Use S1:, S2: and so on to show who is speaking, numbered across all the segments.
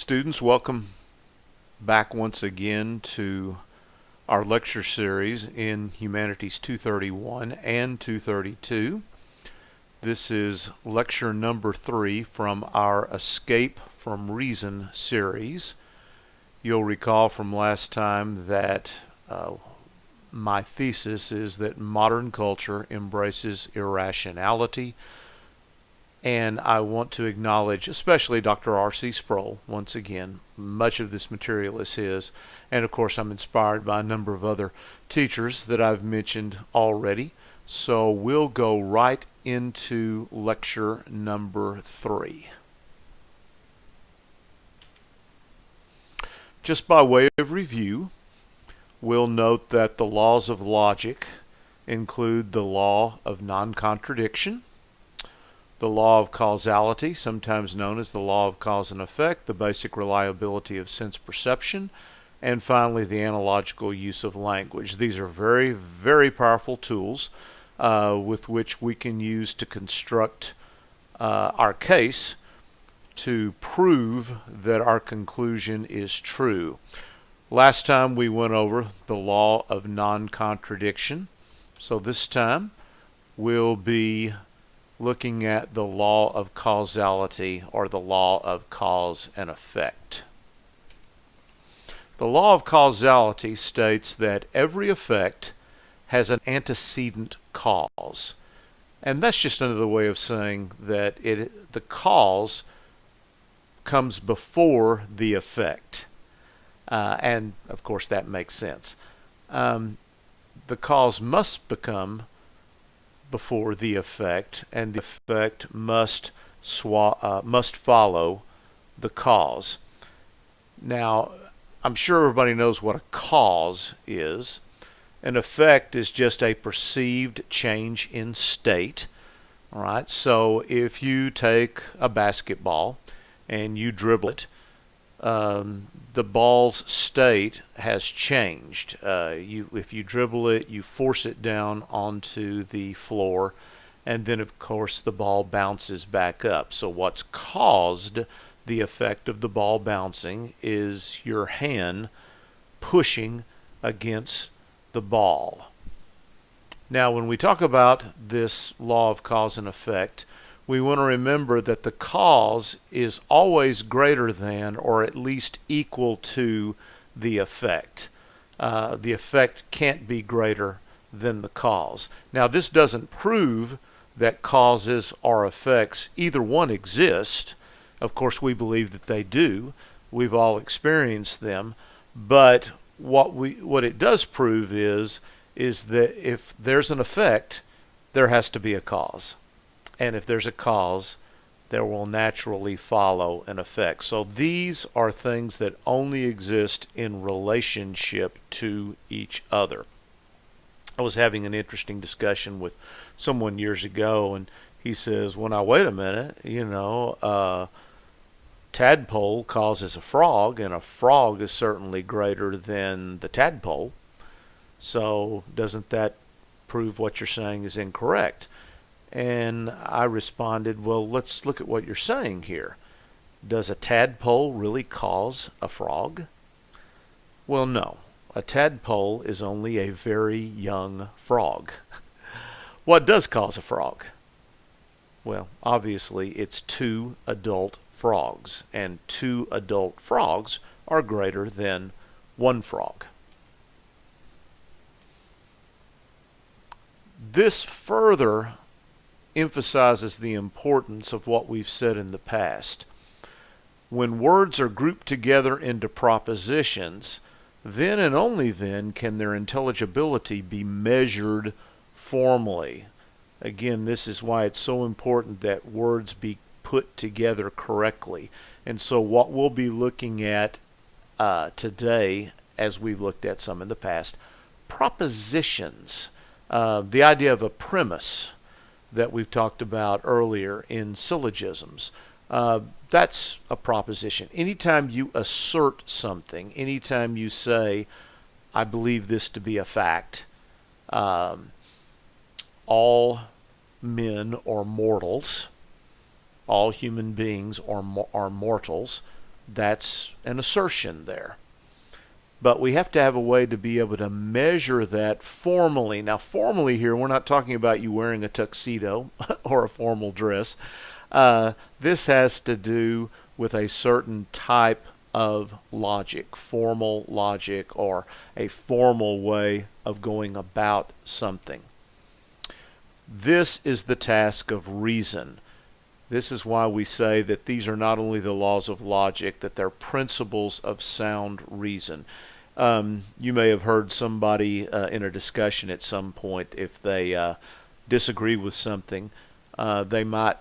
S1: Students, welcome back once again to our lecture series in Humanities 231 and 232. This is lecture number 3 from our Escape from Reason series. You'll recall from last time that my thesis is that modern culture embraces irrationality, and I want to acknowledge especially Dr. R.C. Sproul once again. Much of this material is his, and of course I'm inspired by a number of other teachers that I've mentioned already. So we'll go right into lecture number 3. Just by way of review, we'll note that the laws of logic include the law of non-contradiction, the law of causality, sometimes known as the law of cause and effect, the basic reliability of sense perception, and finally the analogical use of language. These are very, very powerful tools with which we can use to construct our case to prove that our conclusion is true. Last time we went over the law of non-contradiction, so this time we'll be looking at the law of causality, or the law of cause and effect. The law of causality states that every effect has an antecedent cause. And that's just another way of saying that the cause comes before the effect. And of course that makes sense. The cause must become before the effect, and the effect must follow the cause. Now, I'm sure everybody knows what a cause is. An effect is just a perceived change in state. All right, so if you take a basketball and you dribble it, the ball's state has changed. If you dribble it, you force it down onto the floor, and then of course the ball bounces back up. So what's caused the effect of the ball bouncing is your hand pushing against the ball. Now, when we talk about this law of cause and effect, we want to remember that the cause is always greater than, or at least equal to, the effect. The effect can't be greater than the cause. Now, this doesn't prove that causes or effects, either one, exist. Of course, we believe that they do. We've all experienced them. But what it does prove is that if there's an effect, there has to be a cause. And if there's a cause, there will naturally follow an effect. So these are things that only exist in relationship to each other. I was having an interesting discussion with someone years ago, and he says, well, now wait a minute, tadpole causes a frog, and a frog is certainly greater than the tadpole. So doesn't that prove what you're saying is incorrect? And I responded, well, let's look at what you're saying here. Does a tadpole really cause a frog? Well, no. A tadpole is only a very young frog. What does cause a frog? Well, obviously it's 2 adult frogs, and 2 adult frogs are greater than 1 frog. This further emphasizes the importance of what we've said in the past. When words are grouped together into propositions, then and only then can their intelligibility be measured formally. Again, this is why it's so important that words be put together correctly. And so what we'll be looking at today, as we've looked at some in the past, propositions. The idea of a premise that we've talked about earlier in syllogisms. That's a proposition. Anytime you assert something, anytime you say, I believe this to be a fact, all men are mortals, all human beings are mortals, That's an assertion there. But we have to have a way to be able to measure that formally. Now, formally here, we're not talking about you wearing a tuxedo or a formal dress. This has to do with a certain type of logic, formal logic, or a formal way of going about something. This is the task of reason. This is why we say that these are not only the laws of logic, that they're principles of sound reason. You may have heard somebody in a discussion at some point, if they disagree with something, they might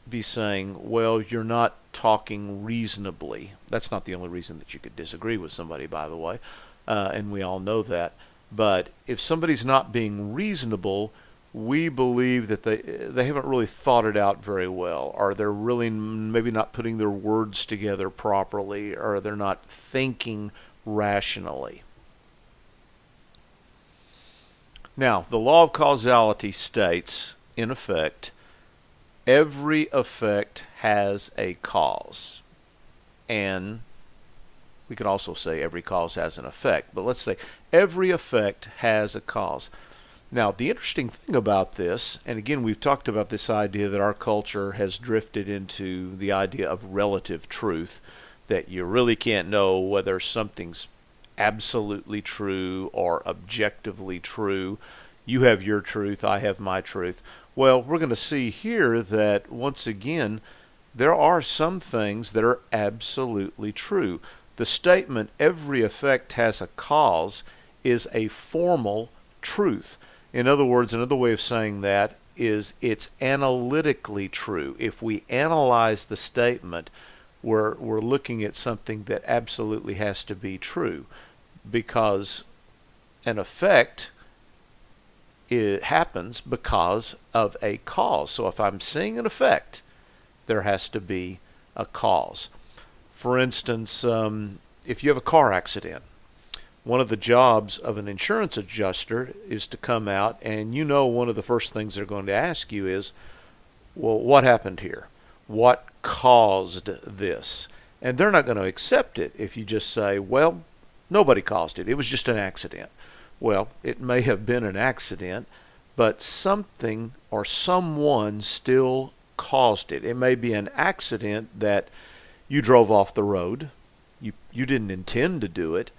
S1: be saying, well, you're not talking reasonably. That's not the only reason that you could disagree with somebody, by the way, and we all know that. But if somebody's not being reasonable, we believe that they haven't really thought it out very well, or they're really maybe not putting their words together properly, or they're not thinking rationally. Now, the law of causality states, in effect, every effect has a cause. And we could also say every cause has an effect, but let's say every effect has a cause. Now, the interesting thing about this, and again, we've talked about this idea that our culture has drifted into the idea of relative truth, that you really can't know whether something's absolutely true or objectively true. You have your truth, I have my truth. Well, we're going to see here that, once again, there are some things that are absolutely true. The statement, every effect has a cause, is a formal truth. In other words, another way of saying that is it's analytically true. If we analyze the statement, we're looking at something that absolutely has to be true, because an effect, it happens because of a cause. So if I'm seeing an effect, there has to be a cause. For instance, if you have a car accident, one of the jobs of an insurance adjuster is to come out, and one of the first things they're going to ask you is, well, what happened here? What caused this? And they're not going to accept it if you just say, well, nobody caused it. It was just an accident. Well, it may have been an accident, but something or someone still caused it. It may be an accident that you drove off the road. You didn't intend to do it,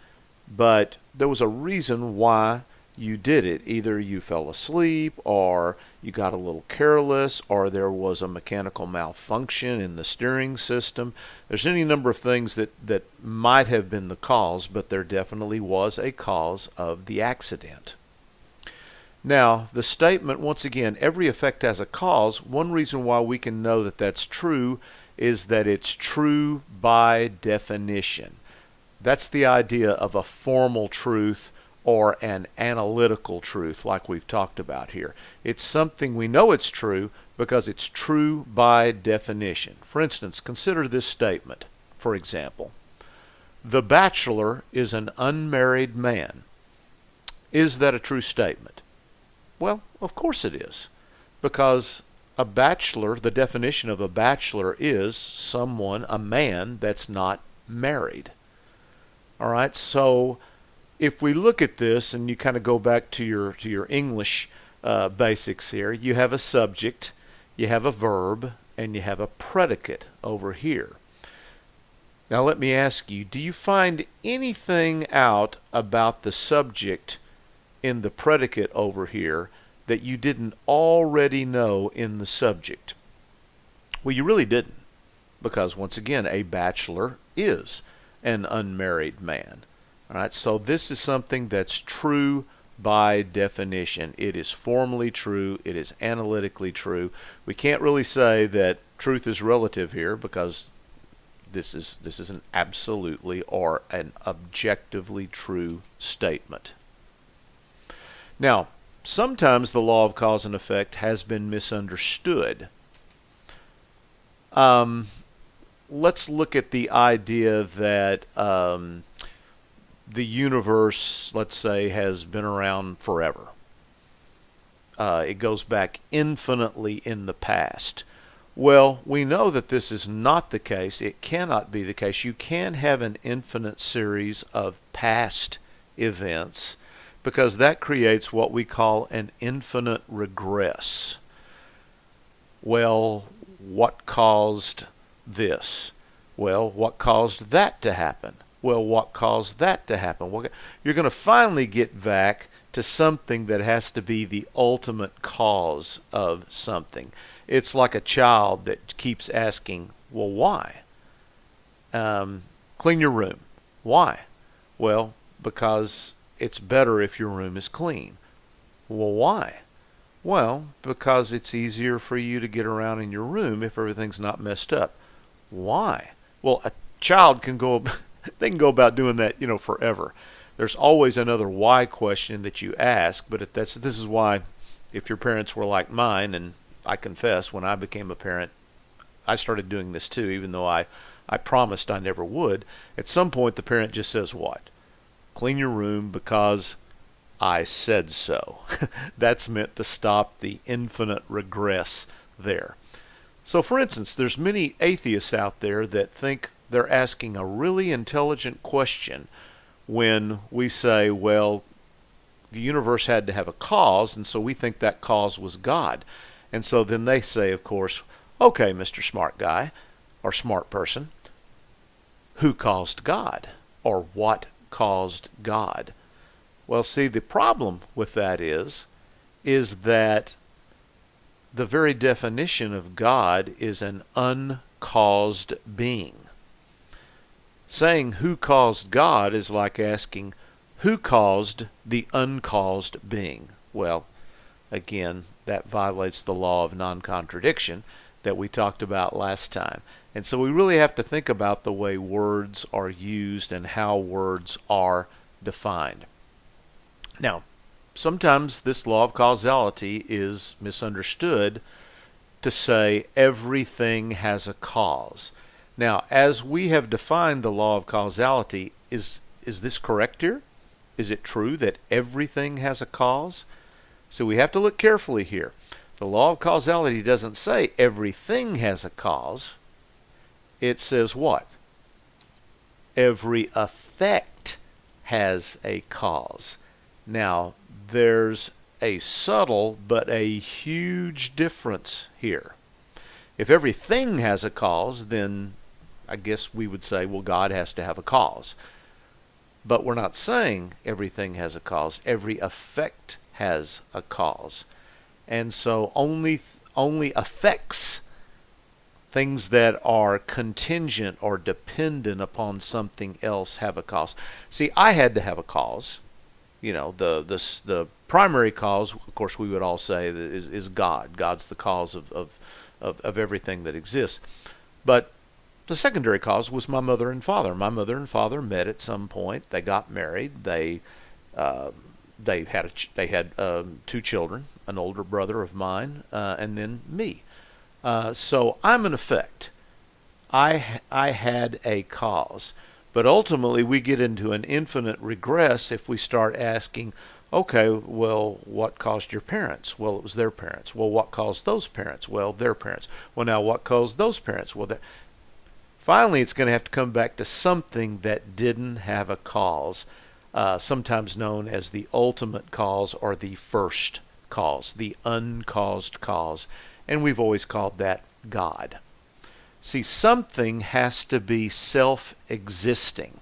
S1: but there was a reason why you did it. Either you fell asleep, or you got a little careless, or there was a mechanical malfunction in the steering system. There's any number of things that might have been the cause, but there definitely was a cause of the accident. Now, the statement, once again, every effect has a cause. One reason why we can know that that's true is that it's true by definition. That's the idea of a formal truth or an analytical truth, like we've talked about here. It's something we know it's true because it's true by definition. For instance, consider this statement, for example. The bachelor is an unmarried man. Is that a true statement? Well, of course it is, because a bachelor, the definition of a bachelor is someone, a man, that's not married. All right, so if we look at this, and you kind of go back to your English basics here, you have a subject, you have a verb, and you have a predicate over here. Now let me ask you, do you find anything out about the subject in the predicate over here that you didn't already know in the subject? Well, you really didn't, because once again, a bachelor is an unmarried man. All right, so this is something that's true by definition. It is formally true. It is analytically true. We can't really say that truth is relative here, because this is an absolutely or an objectively true statement. Now, sometimes the law of cause and effect has been misunderstood. Let's look at the idea that the universe, let's say, has been around forever. It goes back infinitely in the past. Well, we know that this is not the case. It cannot be the case. You can have an infinite series of past events because that creates what we call an infinite regress. Well, what caused this? Well, what caused that to happen? Well, what caused that to happen? Well, you're going to finally get back to something that has to be the ultimate cause of something. It's like a child that keeps asking, well, why? Clean your room. Why? Well, because it's better if your room is clean. Well, why? Well, because it's easier for you to get around in your room if everything's not messed up. Why? Well, a child can go, they can go about doing that, forever. There's always another why question that you ask, but this is why, if your parents were like mine, and I confess, when I became a parent, I started doing this too, even though I promised I never would. At some point, the parent just says, what? Clean your room because I said so. That's meant to stop the infinite regress there. So, for instance, there's many atheists out there that think they're asking a really intelligent question when we say, well, the universe had to have a cause, and so we think that cause was God. And so then they say, of course, okay, Mr. Smart Guy, or smart person, who caused God? Or what caused God? Well, see, the problem with that is that the very definition of God is an uncaused being. Saying who caused God is like asking who caused the uncaused being. Well, again, that violates the law of non-contradiction that we talked about last time. And so we really have to think about the way words are used and how words are defined. Now, sometimes this law of causality is misunderstood to say everything has a cause. Now, as we have defined the law of causality, is this correct here? Is it true that everything has a cause? So we have to look carefully here. The law of causality doesn't say everything has a cause. It says what? Every effect has a cause. Now, there's a subtle but a huge difference here. If everything has a cause, then I guess we would say, well, God has to have a cause. But we're not saying everything has a cause. Every effect has a cause. And so only effects, things that are contingent or dependent upon something else, have a cause. See, I had to have a cause. The primary cause, of course, we would all say is God. God's the cause of everything that exists. But the secondary cause was my mother and father. My mother and father met at some point. They got married. They had 2 children, an older brother of mine, and then me. So I'm an effect. I had a cause. But ultimately, we get into an infinite regress if we start asking, okay, well, what caused your parents? Well, it was their parents. Well, what caused those parents? Well, their parents. Well, now what caused those parents? Well, finally, it's going to have to come back to something that didn't have a cause, sometimes known as the ultimate cause or the first cause, the uncaused cause. And we've always called that God. See, something has to be self-existing.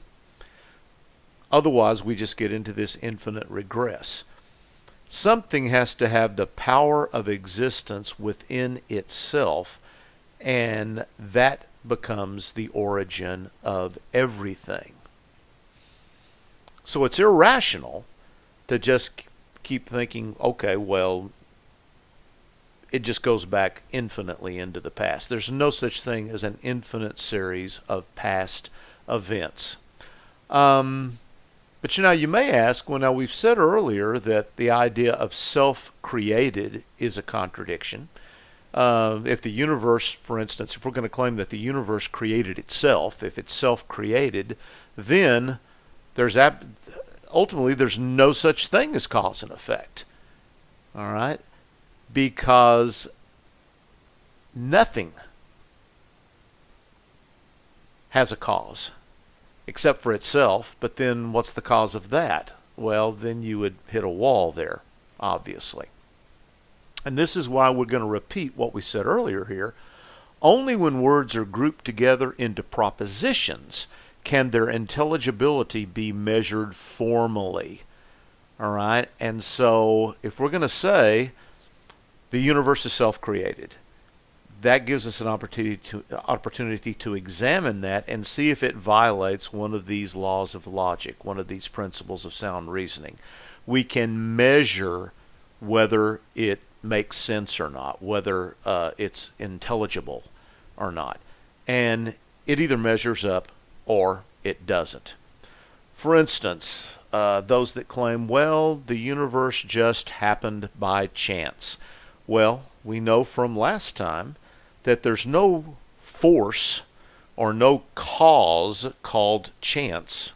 S1: Otherwise, we just get into this infinite regress. Something has to have the power of existence within itself, and that becomes the origin of everything. So it's irrational to just keep thinking, okay, well, it just goes back infinitely into the past. There's no such thing as an infinite series of past events. But you may ask, well, now we've said earlier that the idea of self-created is a contradiction. If the universe, for instance, if we're going to claim that the universe created itself, if it's self-created, then ultimately there's no such thing as cause and effect. All right? Because nothing has a cause except for itself, but then what's the cause of that? Well, then you would hit a wall there, obviously. And this is why we're going to repeat what we said earlier here. Only when words are grouped together into propositions can their intelligibility be measured formally. All right? And so if we're going to say the universe is self-created, that gives us an opportunity to examine that and see if it violates one of these laws of logic, one of these principles of sound reasoning. We can measure whether it makes sense or not, whether it's intelligible or not. And it either measures up or it doesn't. For instance, those that claim, well, the universe just happened by chance. Well, we know from last time that there's no force or no cause called chance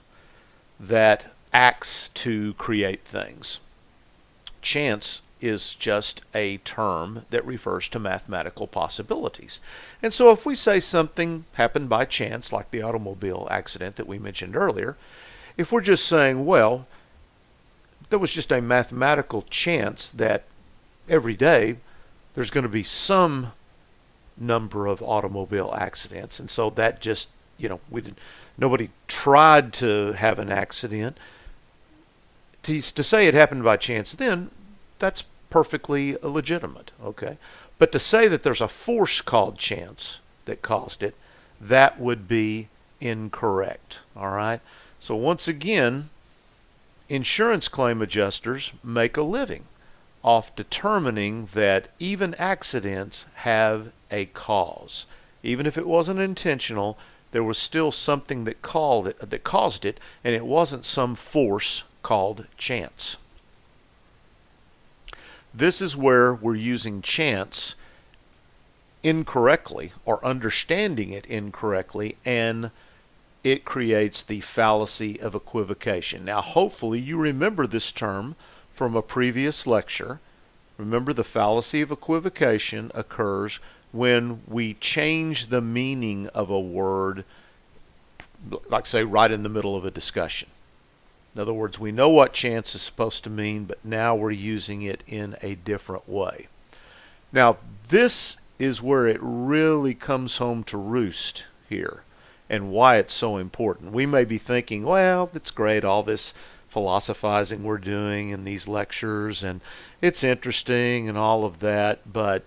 S1: that acts to create things. Chance is just a term that refers to mathematical possibilities. And so if we say something happened by chance, like the automobile accident that we mentioned earlier, if we're just saying, well, there was just a mathematical chance that every day there's going to be some number of automobile accidents, and so that just, nobody tried to have an accident. To say it happened by chance, then that's perfectly legitimate, okay? But to say that there's a force called chance that caused it, that would be incorrect, all right? So once again, insurance claim adjusters make a living off determining that even accidents have a cause. Even if it wasn't intentional, there was still something that caused it, and it wasn't some force called chance. This is where we're using chance incorrectly or understanding it incorrectly, and it creates the fallacy of equivocation. Now, hopefully you remember this term from a previous lecture. Remember, the fallacy of equivocation occurs when we change the meaning of a word, like say right in the middle of a discussion. In other words, we know what chance is supposed to mean, but now we're using it in a different way. Now, this is where it really comes home to roost here and why it's so important. We may be thinking, well, it's great, all this philosophizing we're doing in these lectures, and it's interesting and all of that, but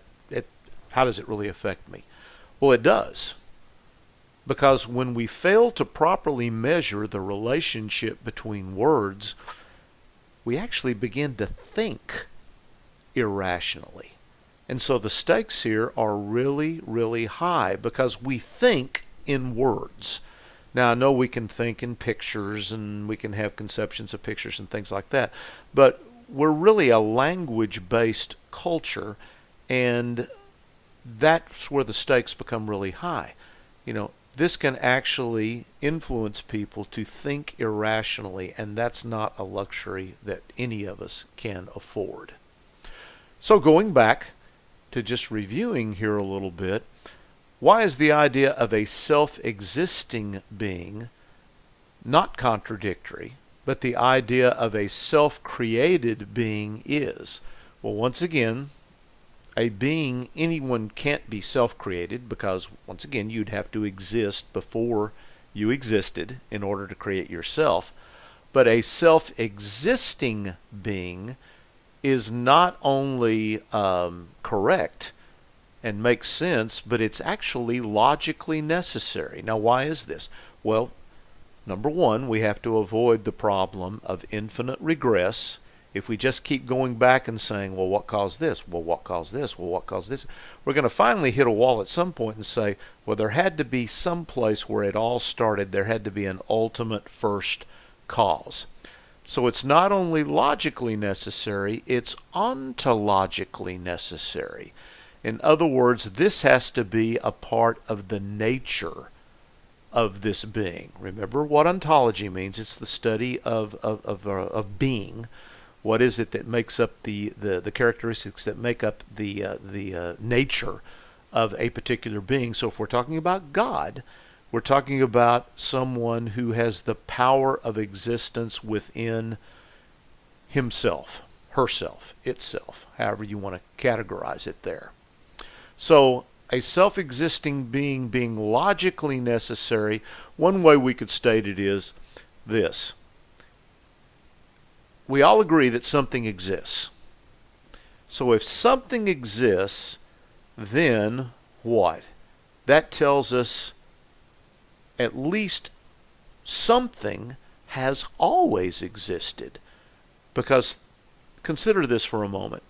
S1: how does it really affect me? Well, it does. Because when we fail to properly measure the relationship between words, we actually begin to think irrationally. And so the stakes here are really, really high because we think in words. Now, I know we can think in pictures and we can have conceptions of pictures and things like that, but we're really a language-based culture, and that's where the stakes become really high. This can actually influence people to think irrationally, and that's not a luxury that any of us can afford. So going back to just reviewing here a little bit, why is the idea of a self-existing being not contradictory, but the idea of a self-created being is? Well, once again, a being, anyone can't be self-created because, once again, you'd have to exist before you existed in order to create yourself. But a self-existing being is not only correct and makes sense, but it's actually logically necessary. Now, why is this? Well, number one, we have to avoid the problem of infinite regress. If we just keep going back and saying, well, what caused this? Well, what caused this? Well, what caused this? We're going to finally hit a wall at some point and say, well, there had to be some place where it all started. There had to be an ultimate first cause. So it's not only logically necessary, it's ontologically necessary. In other words, this has to be a part of the nature of this being. Remember what ontology means. It's the study of being. What is it that makes up the characteristics that make up the nature of a particular being. So if we're talking about God, we're talking about someone who has the power of existence within himself, herself, itself, however you want to categorize it there. So a self-existing being logically necessary, one way we could state it is this. We all agree that something exists. So if something exists, then what? That tells us at least something has always existed. Because consider this for a moment.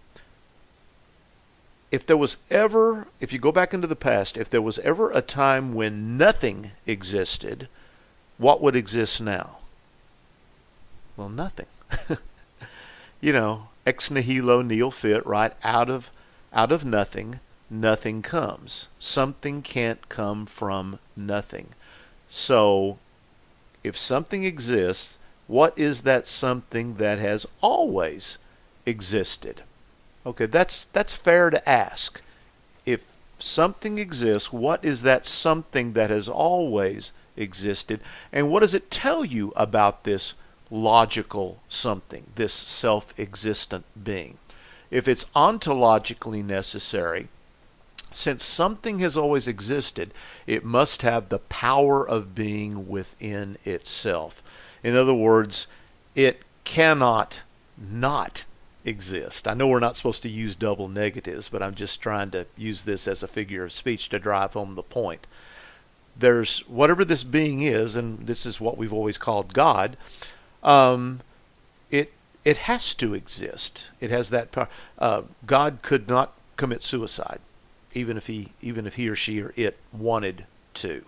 S1: If you go back into the past, if there was ever a time when nothing existed, what would exist now? Well, nothing. Ex nihilo nihil fit, right? Out of nothing, nothing comes. Something can't come from nothing. So, if something exists, what is that something that has always existed? Okay, that's fair to ask. If something exists, what is that something that has always existed? And what does it tell you about this logical something, this self-existent being? If it's ontologically necessary, since something has always existed, it must have the power of being within itself. In other words, it cannot not exist. I know we're not supposed to use double negatives, but I'm just trying to use this as a figure of speech to drive home the point. There's whatever this being is, and this is what we've always called God. It has to exist. It has that power. God could not commit suicide, even if he or she or it wanted to.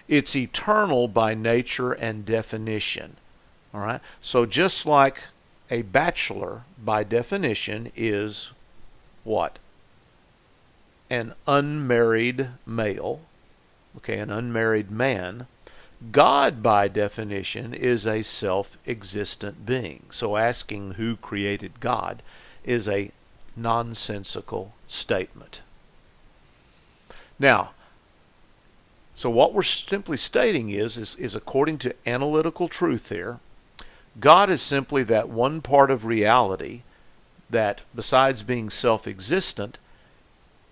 S1: It's eternal by nature and definition. All right. So just like a bachelor, by definition, is what? An unmarried male. Okay, an unmarried man. God, by definition, is a self-existent being. So asking who created God is a nonsensical statement. Now, so what we're simply stating is according to analytical truth here, God is simply that one part of reality that, besides being self-existent,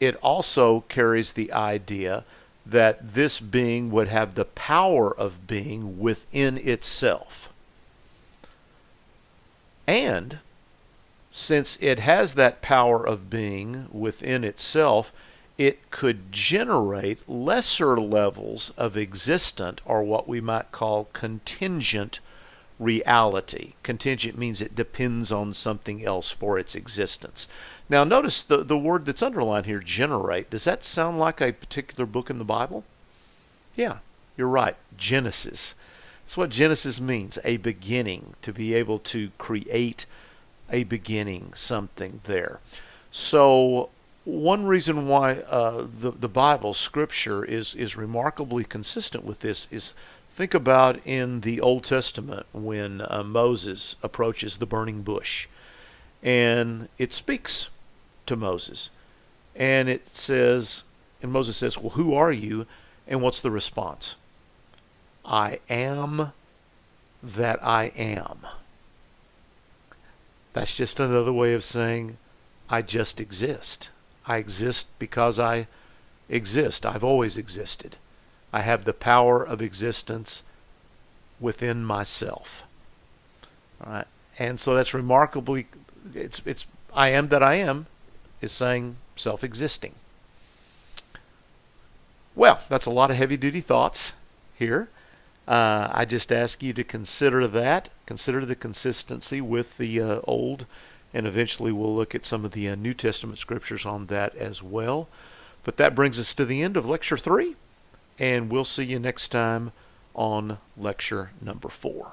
S1: it also carries the idea that this being would have the power of being within itself. And since it has that power of being within itself, it could generate lesser levels of existent, or what we might call contingent reality. Contingent means it depends on something else for its existence. Now notice the word that's underlined here, generate. Does that sound like a particular book in the Bible? Yeah, you're right. Genesis. That's what Genesis means, a beginning, to be able to create a beginning, something there. So one reason why the Bible, Scripture, is remarkably consistent with this is, think about in the Old Testament when Moses approaches the burning bush. And it speaks to Moses. And it says, and Moses says, well, who are you? And what's the response? I am that I am. That's just another way of saying, I just exist. I exist because I exist. I've always existed. I have the power of existence within myself. All right. And so that's remarkably, it's I am that I am is saying self-existing. Well, that's a lot of heavy-duty thoughts here. I just ask you to consider that. Consider the consistency with the Old, and eventually we'll look at some of the New Testament scriptures on that as well. But that brings us to the end of Lecture 3, and we'll see you next time on Lecture number 4.